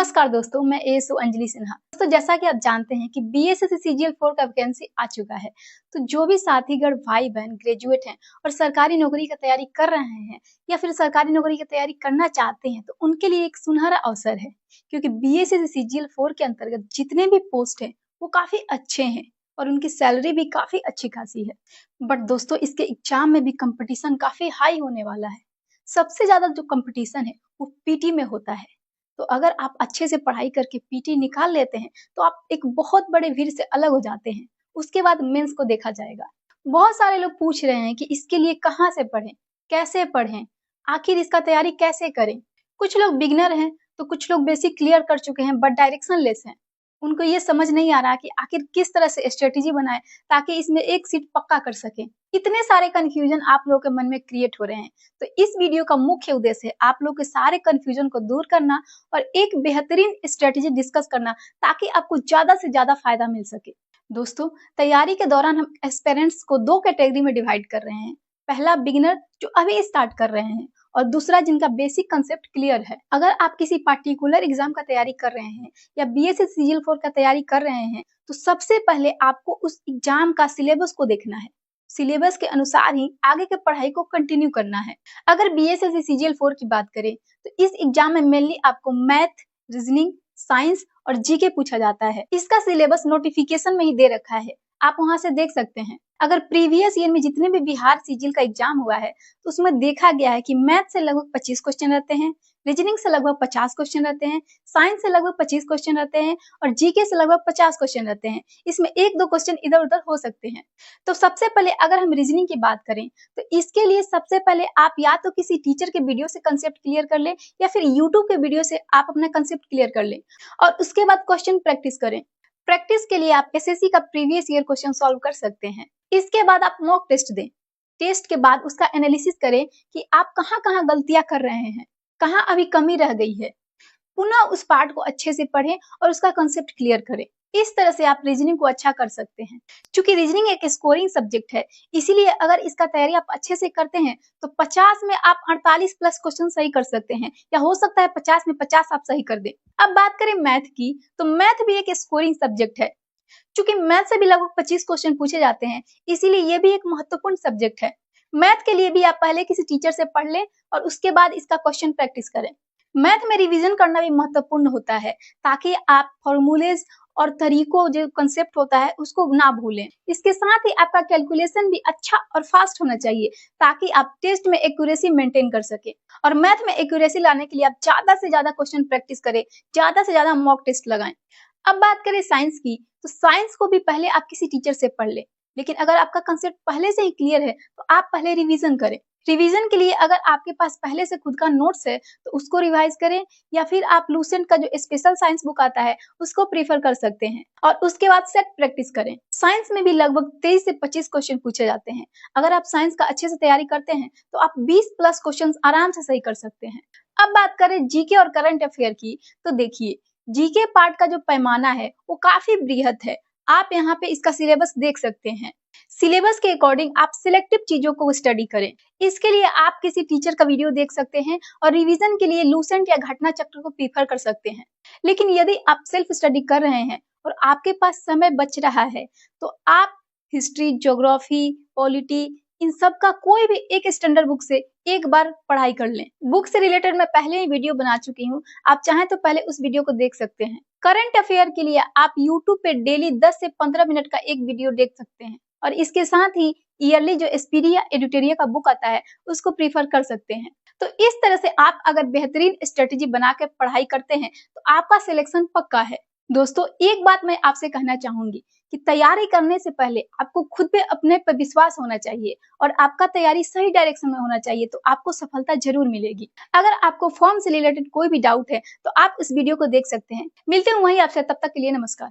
नमस्कार दोस्तों, मैं एएसओ अंजलि सिन्हा। दोस्तों, जैसा कि आप जानते हैं कि बीएसएससी सीजीएल 4 का वैकेंसी आ चुका है। तो जो भी साथीगण भाई बहन ग्रेजुएट हैं और सरकारी नौकरी की तैयारी कर रहे हैं या फिर सरकारी नौकरी की तैयारी करना चाहते हैं, तो उनके लिए एक सुनहरा अवसर है, क्योंकि बीएसएससी सीजीएल 4 के अंतर्गत जितने भी पोस्ट हैं वो काफी अच्छे हैं और उनकी सैलरी भी काफी अच्छी खासी है। बट दोस्तों, इसके एग्जाम में भी कंपटीशन काफी हाई होने वाला है। सबसे ज्यादा जो कंपटीशन है वो पीटी में होता है। तो अगर आप अच्छे से पढ़ाई करके पीटी निकाल लेते हैं तो आप एक बहुत बड़े भीड़ से अलग हो जाते हैं। उसके बाद मेंस को देखा जाएगा। बहुत सारे लोग पूछ रहे हैं कि इसके लिए कहाँ से पढ़ें, कैसे पढ़ें, आखिर इसका तैयारी कैसे करें। कुछ लोग बिगनर हैं तो कुछ लोग बेसिक क्लियर कर चुके हैं बट डायरेक्शन लेस हैं। उनको ये समझ नहीं आ रहा कि आखिर किस तरह से स्ट्रेटेजी बनाए ताकि इसमें एक सीट पक्का कर सके। इतने सारे कंफ्यूजन आप लोगों के मन में क्रिएट हो रहे हैं। तो इस वीडियो का मुख्य उद्देश्य है आप लोग के सारे कंफ्यूजन को दूर करना और एक बेहतरीन स्ट्रेटेजी डिस्कस करना ताकि आपको ज्यादा से ज्यादा फायदा मिल सके। दोस्तों, तैयारी के दौरान हम एस्पिरेंट्स को दो कैटेगरी में डिवाइड कर रहे हैं। पहला बिगिनर जो अभी स्टार्ट कर रहे हैं और दूसरा जिनका बेसिक कंसेप्ट क्लियर है। अगर आप किसी पार्टिकुलर एग्जाम का तैयारी कर रहे हैं या बीएसएससी सीजीएल 4 का तैयारी कर रहे हैं तो सबसे पहले आपको उस एग्जाम का सिलेबस को देखना है। सिलेबस के अनुसार ही आगे के पढ़ाई को कंटिन्यू करना है। अगर बीएसएससी सीजीएल 4 की बात करें तो इस एग्जाम में मेनली आपको मैथ, रीजनिंग, साइंस और जीके पूछा जाता है। इसका सिलेबस नोटिफिकेशन में ही दे रखा है, आप वहां से देख सकते हैं। अगर प्रीवियस ईयर में जितने भी बिहार सीजीएल का एग्जाम हुआ है तो उसमें देखा गया है कि मैथ से लगभग 25 क्वेश्चन रहते हैं, रीजनिंग से लगभग 50 क्वेश्चन रहते हैं, साइंस से लगभग 25 क्वेश्चन रहते हैं और जीके से लगभग 50 क्वेश्चन रहते हैं। इसमें एक दो क्वेश्चन इधर उधर हो सकते हैं। तो सबसे पहले अगर हम रीजनिंग की बात करें तो इसके लिए सबसे पहले आप या तो किसी टीचर के वीडियो से कंसेप्ट क्लियर कर ले या फिर यूट्यूब के वीडियो से आप अपना कंसेप्ट क्लियर कर ले और उसके बाद क्वेश्चन प्रैक्टिस करें। प्रैक्टिस के लिए आप एसएससी का प्रीवियस ईयर क्वेश्चन सॉल्व कर सकते हैं। इसके बाद आप मॉक टेस्ट दें। टेस्ट के बाद उसका एनालिसिस करें कि आप कहाँ-कहाँ गलतियां कर रहे हैं, कहाँ अभी कमी रह गई है। पुनः उस पार्ट को अच्छे से पढ़ें और उसका कंसेप्ट क्लियर करें। इस तरह से आप रीजनिंग को अच्छा कर सकते हैं। चूंकि रीजनिंग एक स्कोरिंग सब्जेक्ट है, इसीलिए अगर इसका तैयारी आप अच्छे से करते हैं तो 50 में आप 48 प्लस क्वेश्चन सही कर सकते हैं या हो सकता है 50 में 50 आप सही कर दें। अब बात करें मैथ की तो मैथ भी एक स्कोरिंग सब्जेक्ट है। चूंकि मैथ से भी लगभग 25 क्वेश्चन पूछे जाते हैं, इसीलिए ये भी एक महत्वपूर्ण सब्जेक्ट है। मैथ के लिए भी आप पहले किसी टीचर से पढ़ लें और उसके बाद इसका क्वेश्चन प्रैक्टिस करें। मैथ में रिवीजन करना भी महत्वपूर्ण होता है ताकि आप फॉर्मूलेज और तरीकों जो कंसेप्ट होता है उसको ना भूलें। इसके साथ ही आपका कैलकुलेशन भी अच्छा और फास्ट होना चाहिए ताकि आप टेस्ट में एक्यूरेसी मेंटेन कर सके। और मैथ में एक्यूरेसी लाने के लिए आप ज्यादा से ज्यादा क्वेश्चन प्रैक्टिस करें, ज्यादा से ज्यादा मॉक टेस्ट लगाएं। अब बात करें साइंस की तो साइंस को भी पहले आप किसी टीचर से पढ़ ले, लेकिन अगर आपका कंसेप्ट पहले से ही क्लियर है तो आप पहले रिवीजन करें। रिवीजन के लिए अगर आपके पास पहले से खुद का नोट्स है तो उसको रिवाइज करें या फिर आप लूसेंट का जो स्पेशल साइंस बुक आता है उसको प्रीफर कर सकते हैं और उसके बाद सेट प्रैक्टिस करें। साइंस में भी लगभग 23 से 25 क्वेश्चन पूछे जाते हैं। अगर आप साइंस का अच्छे से तैयारी करते हैं तो आप 20 प्लस क्वेश्चन आराम से सही कर सकते हैं। अब बात करें जीके और करंट अफेयर की तो देखिए, जीके पार्ट का जो पैमाना है वो काफी बृहद है। आप यहाँ पे इसका सिलेबस देख सकते हैं। सिलेबस के अकॉर्डिंग आप सिलेक्टिव चीजों को स्टडी करें। इसके लिए आप किसी टीचर का वीडियो देख सकते हैं और रिवीजन के लिए लूसेंट या घटना चक्र को प्रीफर कर सकते हैं। लेकिन यदि आप सेल्फ स्टडी कर रहे हैं और आपके पास समय बच रहा है तो आप हिस्ट्री, ज्योग्राफी, पॉलिटी इन सब का कोई भी एक स्टैंडर्ड बुक से एक बार पढ़ाई कर लें। बुक से रिलेटेड मैं पहले ही वीडियो बना चुकी हूँ, आप चाहें तो पहले उस वीडियो को देख सकते हैं। करंट अफेयर के लिए आप यूट्यूब पे डेली 10 से 15 मिनट का एक वीडियो देख सकते हैं और इसके साथ ही ईयरली जो एस्पीरिया एडिटोरिया का बुक आता है उसको प्रीफर कर सकते हैं। तो इस तरह से आप अगर बेहतरीन स्ट्रेटेजी बना के पढ़ाई करते हैं तो आपका सिलेक्शन पक्का है। दोस्तों, एक बात मैं आपसे कहना चाहूंगी कि तैयारी करने से पहले आपको खुद पे अपने पर विश्वास होना चाहिए और आपका तैयारी सही डायरेक्शन में होना चाहिए तो आपको सफलता जरूर मिलेगी। अगर आपको फॉर्म से रिलेटेड कोई भी डाउट है तो आप इस वीडियो को देख सकते हैं। मिलते हैं वहीं आपसे, तब तक के लिए नमस्कार।